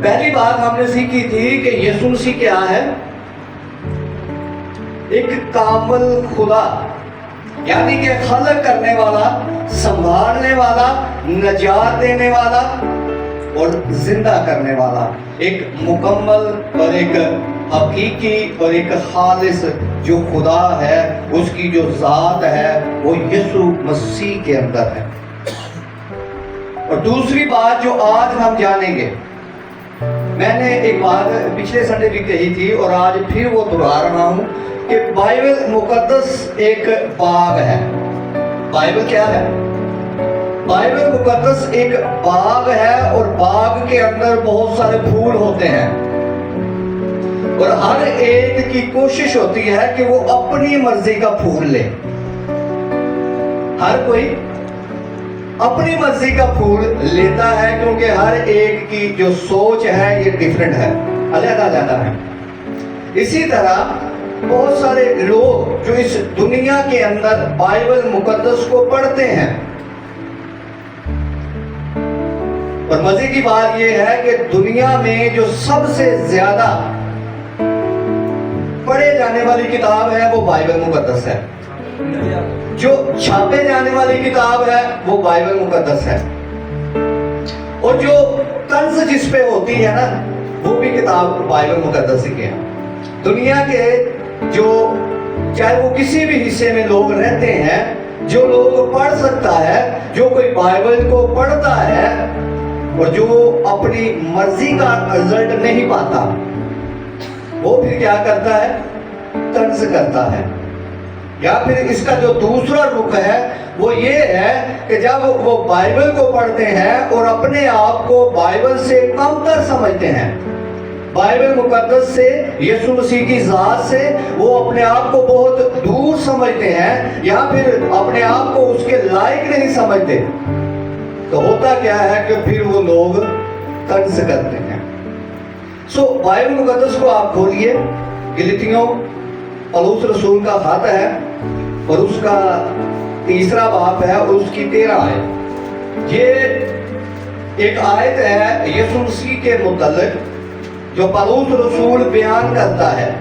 پہلی بات ہم نے سیکھی تھی کہ یسوع مسیح کیا ہے؟ ایک کامل خدا، یعنی کہ خلق کرنے والا، سنبھالنے والا، نجات دینے والا اور زندہ کرنے والا، ایک مکمل اور ایک حقیقی اور ایک خالص جو خدا ہے، اس کی جو ذات ہے وہ یسوع مسیح کے اندر ہے۔ اور دوسری بات جو آج ہم جانیں گے، میں نے ایک بات پچھلے سنڈے بھی کہی تھی اور آج پھر وہ دہرا رہا ہوں کہ بائبل مقدس ایک باغ ہے۔ بائبل کیا ہے؟ بائبل مقدس ایک باغ ہے، اور باغ کے اندر بہت سارے پھول ہوتے ہیں، اور ہر ایک کی کوشش ہوتی ہے کہ وہ اپنی مرضی کا پھول لے۔ ہر کوئی اپنی مرضی کا پھول لیتا ہے، کیونکہ ہر ایک کی جو سوچ ہے یہ ڈیفرنٹ ہے، علیحدہ علیحدہ ہے۔ اسی طرح بہت سارے لوگ جو اس دنیا کے اندر بائبل مقدس کو پڑھتے ہیں، اور مزے کی بات یہ ہے کہ دنیا میں جو سب سے زیادہ پڑھے جانے والی کتاب ہے وہ بائبل مقدس ہے، جو چھاپے جانے والی کتاب ہے وہ بائبل مقدس ہے، اور جو طنز جس پہ ہوتی ہے نا وہ بھی کتاب بائبل مقدس کی ہے۔ دنیا کے جو چاہے وہ کسی بھی حصے میں لوگ رہتے ہیں، جو لوگ پڑھ سکتا ہے، جو کوئی بائبل کو پڑھتا ہے اور جو اپنی مرضی کا رزلٹ نہیں پاتا، وہ پھر کیا کرتا ہے؟ طنز کرتا ہے۔ یا پھر اس کا جو دوسرا رخ ہے وہ یہ ہے کہ جب وہ بائبل کو پڑھتے ہیں اور اپنے آپ کو بائبل سے کم تر سمجھتے ہیں، بائبل مقدس سے، یسوع مسیح کی ذات سے وہ اپنے آپ کو بہت دور سمجھتے ہیں، یا پھر اپنے آپ کو اس کے لائق نہیں سمجھتے، تو ہوتا کیا ہے کہ پھر وہ لوگ طنز کرتے ہیں۔ بائبل مقدس کو آپ کھولیے، گلتیوں پولس رسول کا خط ہے، اور اس کا 3 باب ہے اور اس کی 13 آیت۔ یہ ایک آیت ہے یسوع مسیح کے متعلق جو پولس رسول بیان کرتا ہے،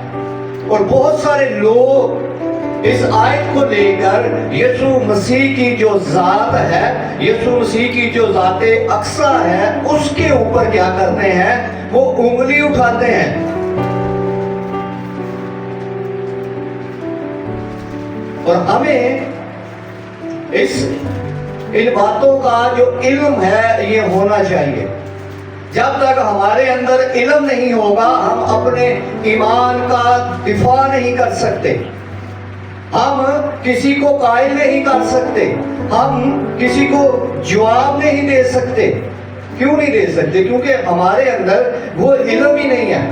اور بہت سارے لوگ اس آیت کو لے کر یسوع مسیح کی جو ذات ہے، یسوع مسیح کی جو ذات اقصی ہے، اس کے اوپر کیا کرتے ہیں؟ وہ انگلی اٹھاتے ہیں، اور ہمیں ان باتوں کا جو علم ہے یہ ہونا چاہیے۔ جب تک ہمارے اندر علم نہیں ہوگا ہم اپنے ایمان کا دفاع نہیں کر سکتے، ہم کسی کو قائل نہیں کر سکتے، ہم کسی کو جواب نہیں دے سکتے۔ کیوں نہیں دے سکتے؟ کیونکہ ہمارے اندر وہ علم ہی نہیں ہے۔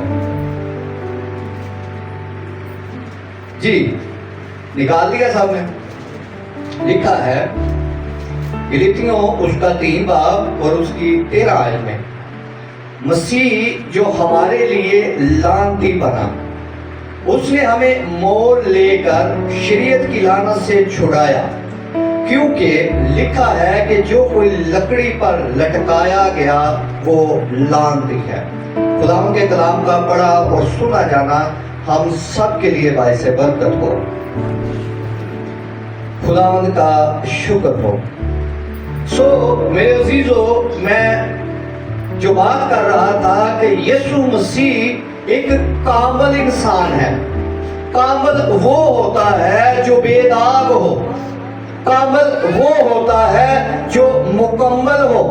جی نکال دیا صاحب نے، لکھا ہے گلتیوں اس کا 3 باب اور اس کی 13 آیت میں، مسیح جو ہمارے لیے لعنتی بنا، اس نے ہمیں مول لے کر شریعت کی لعنت سے چھڑایا، کیونکہ لکھا ہے کہ جو کوئی لکڑی پر لٹکایا گیا وہ لعنتی ہے۔ خداوند کے کلام کا پڑھا اور سنا جانا ہم سب کے لیے باعث برکت ہو۔ خداوند کا شکر ہو۔ میرے عزیزو، میں جو بات کر رہا تھا کہ یسوع مسیح ایک کامل انسان ہے۔ کامل وہ ہوتا ہے جو بے داغ ہو، کامل وہ ہوتا ہے جو مکمل ہو۔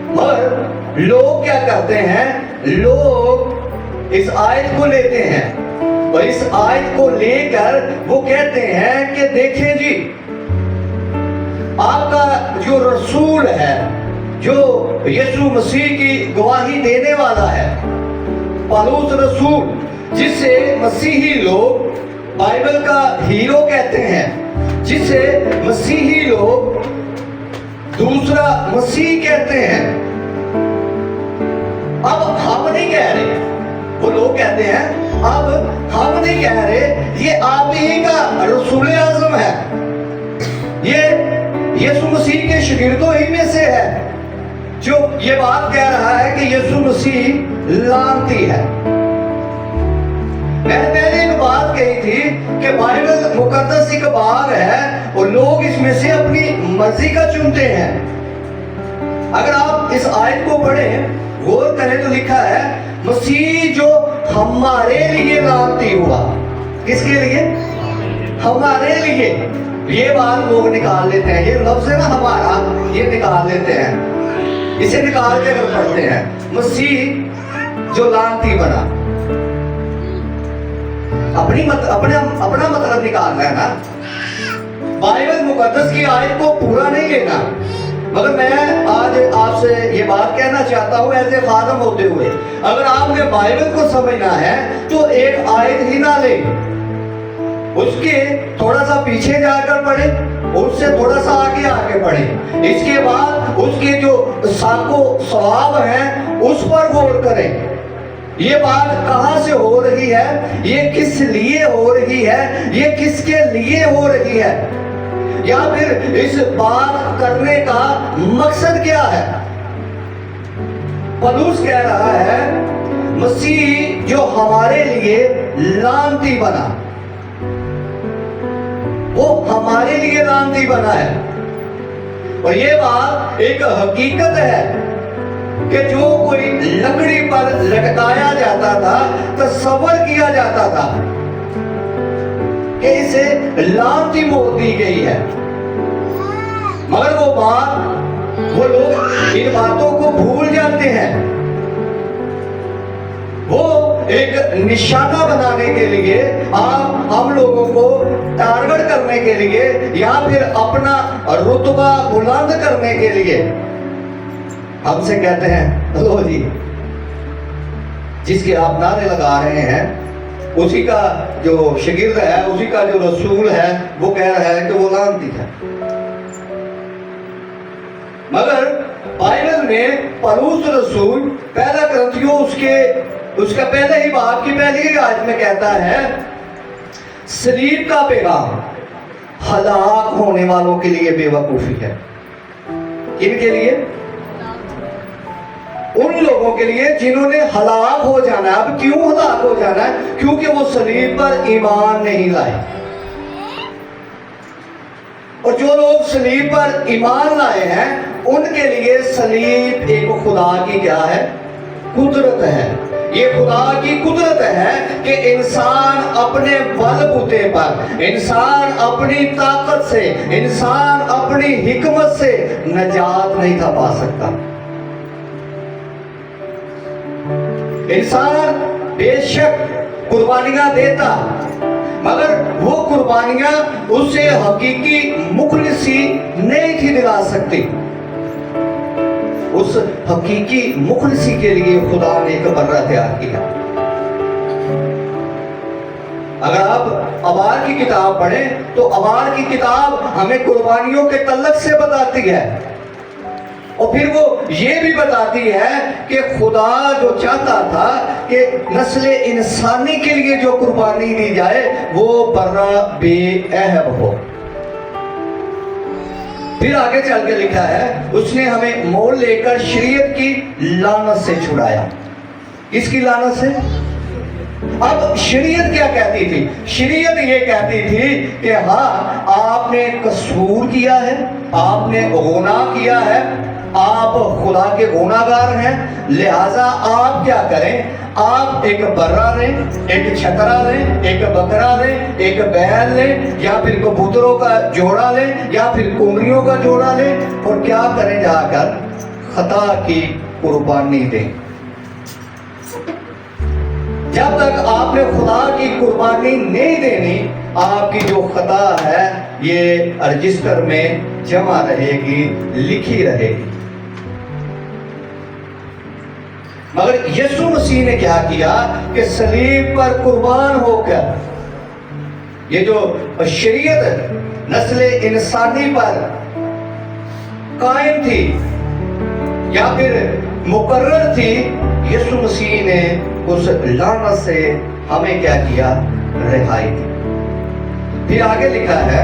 مگر لوگ کیا کرتے ہیں؟ لوگ اس آیت کو لیتے ہیں اور اس آیت کو لے کر وہ کہتے ہیں کہ دیکھیں جی، آپ کا جو رسول ہے، جو یسوع مسیح کی گواہی دینے والا ہے، پولس رسول، جسے مسیحی لوگ بائبل کا ہیرو کہتے ہیں، جسے مسیحی لوگ دوسرا مسیح کہتے ہیں، اب ہم نہیں کہہ رہے، وہ لوگ کہتے ہیں اب ہم نہیں کہہ رہے، یہ آپ ہی کا رسول اعظم ہے، یہ یسوع مسیح کے شاگردوں ہی میں سے ہے، جو یہ بات کہہ رہا ہے کہ یسوع مسیح لعنتی ہے. میں نے پہلے ایک بات کہی تھی کہ بائبل مقدس ایک باغ ہے اور لوگ اس میں سے اپنی مرضی کا چنتے ہیں. اگر آپ اس آیت کو پڑھیں غور کریں تو لکھا ہے مسیح جو ہمارے لیے لعنتی ہوا. کس کے لیے؟ ہمارے لیے. یہ بات لوگ نکال لیتے ہیں, یہ لفظ ہے نا ہمارا, یہ نکال لیتے ہیں, اسے نکال کے اگر پڑھتے ہیں مسیح جو لعنتی بنا, اپنا مطلب نکالنا ہے نا. بائبل مقدس کی آیت کو پورا نہیں لینا. مگر میں آج آپ سے یہ بات کہنا چاہتا ہوں ایسے خادم ہوتے ہوئے, اگر آپ نے بائبل کو سمجھنا ہے تو ایک آیت ہی نہ لیں, اس کے تھوڑا سا پیچھے جا کر پڑھیں, اس سے تھوڑا سا آگے پڑھیں, اس کے بعد اس کے جو ساق و ثواب ہیں اس پر غور کریں. یہ بات کہاں سے ہو رہی ہے, یہ کس لیے ہو رہی ہے, یہ کس کے لیے ہو رہی ہے, یا پھر اس بات کرنے کا مقصد کیا ہے. پولس کہہ رہا ہے مسیح جو ہمارے لیے لعنتی بنا, وہ ہمارے لیے لعنتی بنا ہے. اور یہ بات ایک حقیقت ہے کہ جو کوئی لکڑی پر لٹکایا جاتا تھا, تصور کیا جاتا تھا کہ اسے لعنتی موت دی گئی ہے. مگر وہ لوگ ان باتوں کو بھول جاتے ہیں. وہ ایک نشانہ بنانے کے لیے, ہم لوگوں کو ٹارگٹ کرنے کے لیے, یا پھر اپنا رتبہ بلند کرنے کے لیے ہم سے کہتے ہیں لو جی, جس کے آپ نعرے لگا رہے ہیں اسی کا جو شاگرد ہے, اسی کا جو رسول ہے, وہ کہہ رہا ہے کہ وہ لعنتی ہے. مگر بائبل میں پولس رسول پہلا کرنتھیوں اس کا پہلے ہی باب کی پہلی ہی آیت میں کہتا ہے صلیب کا پیغام ہلاک ہونے والوں کے لیے بے وقوفی ہے. کن کے لیے؟ ان لوگوں کے لیے جنہوں نے ہلاک ہو جانا ہے. اب کیوں ہلاک ہو جانا ہے؟ کیونکہ وہ صلیب پر ایمان نہیں لائے. اور جو لوگ صلیب پر ایمان لائے ہیں ان کے لیے صلیب ایک خدا کی کیا ہے؟ قدرت ہے. یہ خدا کی قدرت ہے کہ انسان اپنے بل بوتے پر, انسان اپنی طاقت سے, انسان اپنی حکمت سے نجات نہیں تھا پا سکتا. انسان بے شک قربانیاں دیتا, مگر وہ قربانیاں اسے حقیقی مخلصی نہیں تھی دلا سکتی. اس حقیقی مخلصی کے لیے خدا نے ایک برہ تیار کیا. اگر آپ ابار کی کتاب پڑھیں تو ابار کی کتاب ہمیں قربانیوں کے تعلق سے بتاتی ہے, اور پھر وہ یہ بھی بتاتی ہے کہ خدا جو چاہتا تھا کہ نسل انسانی کے لیے جو قربانی دی جائے وہ برہ بے عیب ہو. پھر آگے چل کے لکھا ہے اس نے ہمیں مول لے کر شریعت کی لعنت سے چھڑایا. کس کی لعنت سے؟ اب شریعت کیا کہتی تھی؟ شریعت یہ کہتی تھی کہ ہاں آپ نے قصور کیا ہے, آپ نے گناہ کیا ہے, آپ خدا کے گناہگار ہیں, لہٰذا آپ کیا کریں, آپ ایک برہ لیں, ایک چھترا لیں, ایک بکرا لیں, ایک بیل لیں, یا پھر کبوتروں کا جوڑا لیں, یا پھر کومریوں کا جوڑا لیں, اور کیا کریں, جا کر خطا کی قربانی دیں. جب تک آپ نے خدا کی قربانی نہیں دینی, آپ کی جو خطا ہے یہ رجسٹر میں جمع رہے گی, لکھی رہے گی. مگر یسوع مسیح نے کیا کیا کہ صلیب پر قربان ہو کر, یہ جو شریعت نسل انسانی پر قائم تھی یا پھر مقرر تھی, یسوع مسیح نے اس لعنت سے ہمیں کیا کیا؟ رہائی دی. پھر آگے لکھا ہے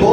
2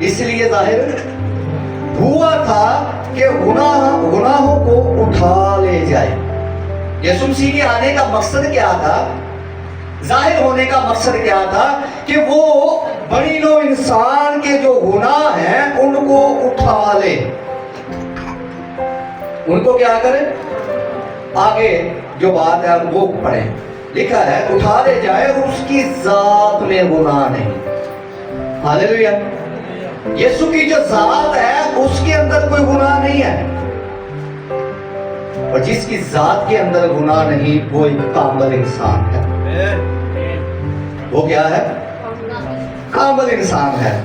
اس لیے ظاہر ہوا تھا کہ گناہوں کو اٹھا لے جائے. یسوع مسیح کے آنے کا مقصد کیا تھا؟ ظاہر ہونے کا مقصد کیا تھا کہ وہ بنی نوع انسان کے جو گناہ ہیں ان کو اٹھا لے. ان کو کیا کرے؟ آگے جو بات ہے وہ پڑھیں. لکھا ہے اٹھا لے جائے اور اس کی ذات میں گناہ نہیں. ہاللیلویا. یسوع کی جو ذات ہے اس کے اندر کوئی گناہ نہیں ہے، اور جس کی ذات کے اندر گناہ نہیں وہ ایک کامل انسان ہے. وہ کیا ہے؟ کامل انسان ہے.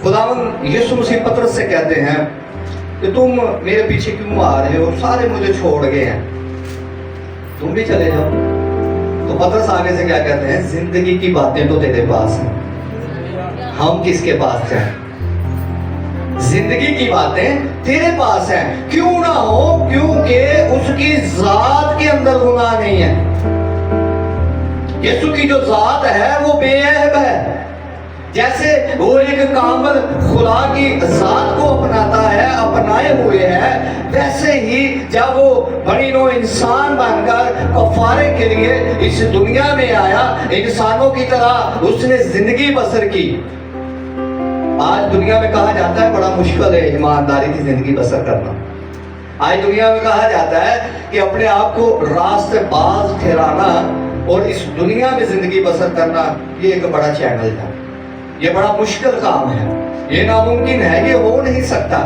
خداوند یسوع مسیح پطرس سے کہتے ہیں کہ تم میرے پیچھے کیوں آ رہے ہو؟ سارے مجھے چھوڑ گئے ہیں، تم بھی چلے جاؤ. تو پطرس آگے سے کیا کہتے ہیں؟ زندگی کی باتیں تو تیرے پاس ہیں، ہم کس کے پاس جائیں؟ زندگی کی باتیں تیرے پاس ہیں. کیوں نہ ہو؟ کیونکہ اس کی ذات کے اندر گناہ نہیں ہے. یسوع کی جو ذات ہے وہ بے عیب ہے. جیسے وہ ایک کامل خدا کی ذات کو اپناتا ہے، اپنائے ہوئے ہے، ویسے ہی جب وہ بنی نوع انسان بن کر کفارے کے لیے اس دنیا میں آیا، انسانوں کی طرح اس نے زندگی بسر کی. آج دنیا میں کہا جاتا ہے بڑا مشکل ہے ایمانداری کی زندگی بسر کرنا. آج دنیا میں کہا جاتا ہے کہ اپنے آپ کو راست باز ٹھہرانا اور اس دنیا میں زندگی بسر کرنا یہ ایک بڑا چیلنج ہے، یہ بڑا مشکل کام ہے، یہ ناممکن ہے، یہ ہو نہیں سکتا،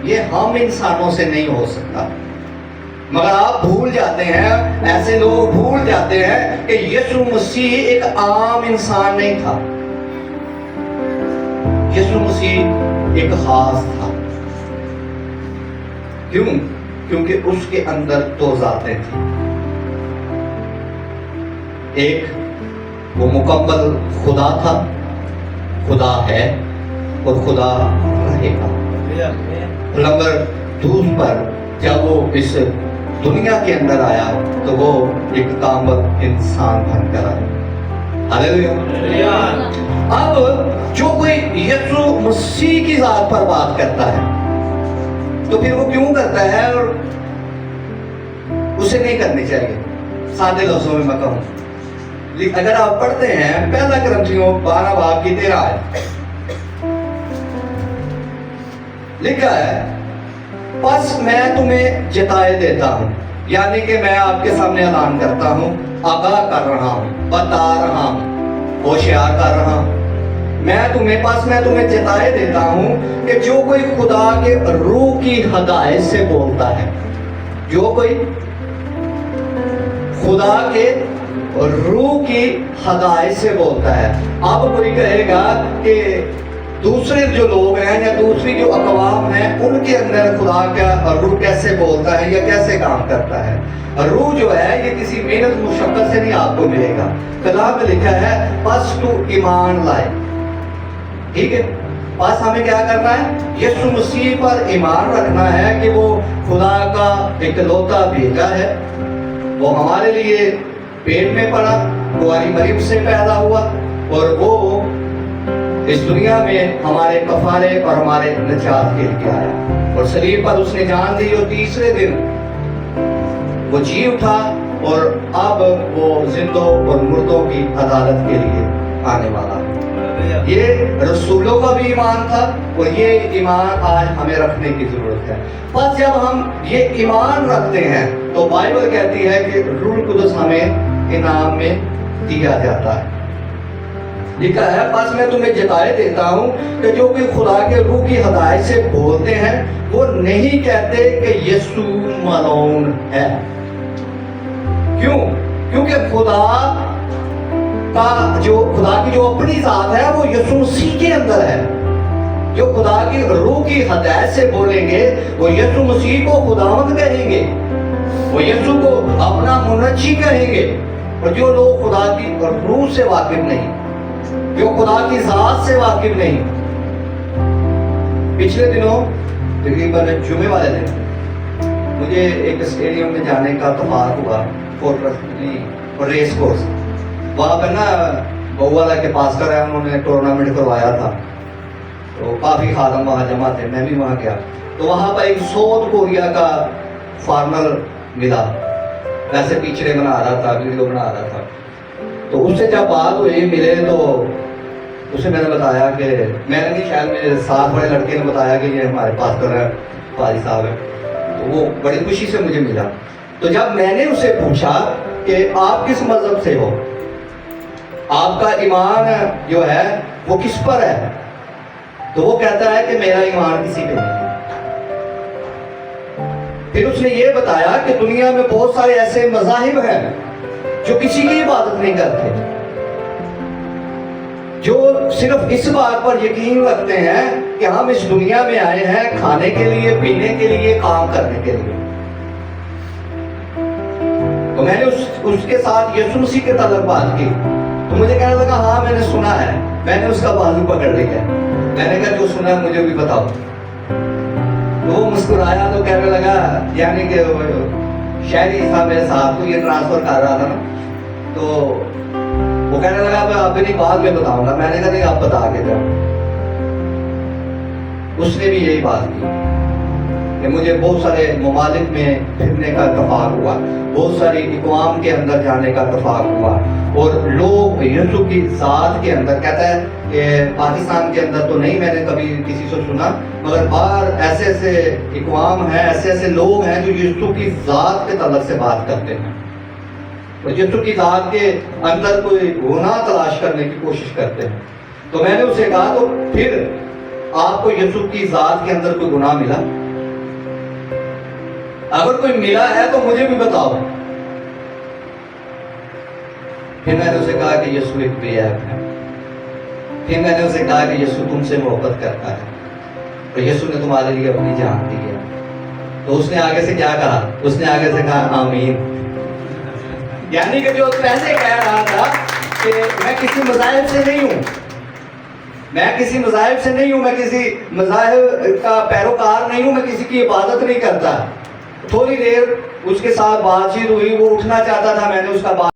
یہ ہم انسانوں سے نہیں ہو سکتا. مگر آپ بھول جاتے ہیں، ایسے لوگ بھول جاتے ہیں کہ یسوع مسیح ایک عام انسان نہیں تھا. یسوع مسیح ایک خاص تھا. کیوں؟ کیونکہ اس کے اندر دو ذاتیں تھیں. ایک وہ مکمل خدا تھا، خدا ہے اور خدا رہے گا. نمبر دوسرے پر جب وہ اس دنیا کے اندر آیا تو وہ ایک کامل انسان بن کر آیا. ہاللیلویا. اب جو کوئی یسوع مسیح کی ذات پر بات کرتا ہے تو پھر وہ کیوں کرتا ہے اور اسے نہیں کرنی چاہیے؟ سادے لفظوں میں میں کہوں، اگر آپ پڑھتے ہیں پہلا کرنتھیوں 12 باب کی 13 آیت، لکھا ہے پس میں تمہیں جتائے دیتا ہوں، یعنی کہ میں آپ کے سامنے اعلان کرتا ہوں، آگاہ کر رہا ہوں، بتا رہا ہوں، ہوشیار کر رہا ہوں. میں تمہیں جتائے دیتا ہوں کہ جو کوئی خدا کے روح کی ہدایت سے بولتا ہے، جو کوئی خدا کے روح کی ہدایت سے بولتا ہے. اب کوئی کہے گا کہ دوسرے جو لوگ ہیں یا دوسری جو اقوام ہیں ان کے اندر خدا کا روح کیسے بولتا ہے یا کیسے کام کرتا ہے؟ روح جو ہے یہ کسی محنت مشقت سے نہیں آپ کو ملے گا. کلام میں لکھا ہے پس تو ایمان لائے. ٹھیک ہے، بس ہمیں کیا کرنا ہے؟ یسوع مسیح پر ایمان رکھنا ہے کہ وہ خدا کا اکلوتا بیٹا ہے. وہ ہمارے لیے پیٹ میں پڑا، کنواری مریم سے پیدا ہوا اور وہ اس دنیا میں ہمارے کفارے اور ہمارے نجات کے لیے آیا اور صلیب پر اس نے جان دی اور تیسرے دن وہ جی اٹھا اور اب وہ زندوں اور مردوں کی عدالت کے لیے آنے والا ہے. یہ رسولوں کا بھی ایمان تھا اور یہ ایمان آج ہمیں رکھنے کی ضرورت ہے. بس جب ہم یہ ایمان رکھتے ہیں تو بائبل کہتی ہے کہ روح القدس ہمیں انعام میں دیا جاتا ہے. لکھا ہے بس میں تمہیں جتائے دیتا ہوں کہ جو کوئی خدا کے روح کی ہدایت سے بولتے ہیں وہ نہیں کہتے کہ یسوع ملعون ہے. کیوں؟ کیونکہ خدا کی جو اپنی ذات ہے وہ یسوع مسیح کے اندر ہے. جو خدا کی روح کی ہدایت سے بولیں گے وہ یسوع مسیح کو خداوند کہیں گے، وہ یسوع کو اپنا منجی کہیں گے. اور جو لوگ خدا کی روح سے واقف نہیں، جو خدا کی ذات سے واقف نہیں، پچھلے دنوں تقریباً جمعے والے دن مجھے ایک اسٹیڈیم میں جانے کا اتفاق ہوا، اور ریس کورس. وہاں پر نا بہوالا کے پاسٹر ہیں, انہوں نے ٹورنامنٹ کروایا تھا, تو کافی خادم وہاں جمع تھے, میں بھی وہاں گیا. تو وہاں پر ایک ساؤتھ کوریا کا فارمر ملا, ویسے پچھڑے بنا رہا تھا, ویڈیو بنا رہا تھا. تو اس سے جب بات ہوئی, ملے, تو اسے میں نے بتایا کہ میں نے نہیں, شاید میرے ساتھ بڑے لڑکے نے بتایا کہ یہ ہمارے پاسٹر ہے, قاری صاحب ہے. تو وہ بڑی خوشی سے مجھے ملا. تو جب میں نے اسے پوچھا کہ آپ کس مذہب سے ہو, آپ کا ایمان جو ہے وہ کس پر ہے, تو وہ کہتا ہے کہ میرا ایمان کسی پہ نہیں ہے. پھر اس نے یہ بتایا کہ دنیا میں بہت سارے ایسے مذاہب ہیں جو کسی کی عبادت نہیں کرتے, جو صرف اس بات پر یقین رکھتے ہیں کہ ہم اس دنیا میں آئے ہیں کھانے کے لیے, پینے کے لیے, کام کرنے کے لیے. تو میں نے اس کے ساتھ یسوع مسیح کے تعلق بات کی, تو مجھے کہنے لگا ہاں میں نے سنا ہے. میں نے اس کا بازو پکڑ لیا, میں نے کہا جو سنا ہے مجھے بھی بتاؤ. تو وہ مسکرایا تو کہنے لگا, یعنی کہ شہری صاحب میرے ساتھ کو یہ ٹرانسفر کر رہا تھا نا, تو وہ کہنے لگا میں اپنی بعد میں بتاؤں گا. میں نے کہا نہیں آپ بتا کے جاؤ. اس نے بھی یہی بات کی کہ مجھے بہت سارے ممالک میں پھرنے کا اتفاق ہوا, بہت ساری اقوام کے اندر جانے کا اتفاق ہوا, اور لوگ یسوع کی ذات کے اندر, کہتا ہے کہ پاکستان کے اندر تو نہیں میں نے کبھی کسی سے سنا, مگر باہر ایسے ایسے اقوام ہیں, ایسے ایسے لوگ ہیں جو یسوع کی ذات کے تعلق سے بات کرتے ہیں, اور یسوع کی ذات کے اندر کوئی گناہ تلاش کرنے کی کوشش کرتے ہیں. تو میں نے اسے کہا تو پھر آپ کو یسوع کی ذات کے اندر کوئی گناہ ملا؟ اگر کوئی ملا ہے تو مجھے بھی بتاؤ. پھر میں نے اسے کہا کہ یسوع ایک بے عیب ہے. پھر میں نے اسے کہا کہ یسوع تم سے محبت کرتا ہے, اور یسوع نے تمہارے لیے اپنی جان دی ہے. تو اس نے آگے سے کیا کہا, اس نے آگے سے کہا آمین. یعنی کہ جو پہلے کہہ رہا تھا کہ میں کسی مذاہب سے نہیں ہوں, میں کسی مذاہب سے نہیں ہوں, میں کسی مذاہب کا پیروکار نہیں ہوں, میں کسی کی عبادت نہیں کرتا. تھوڑی دیر اس کے ساتھ بات چیت ہوئی, وہ اٹھنا چاہتا تھا, میں نے اس کا بات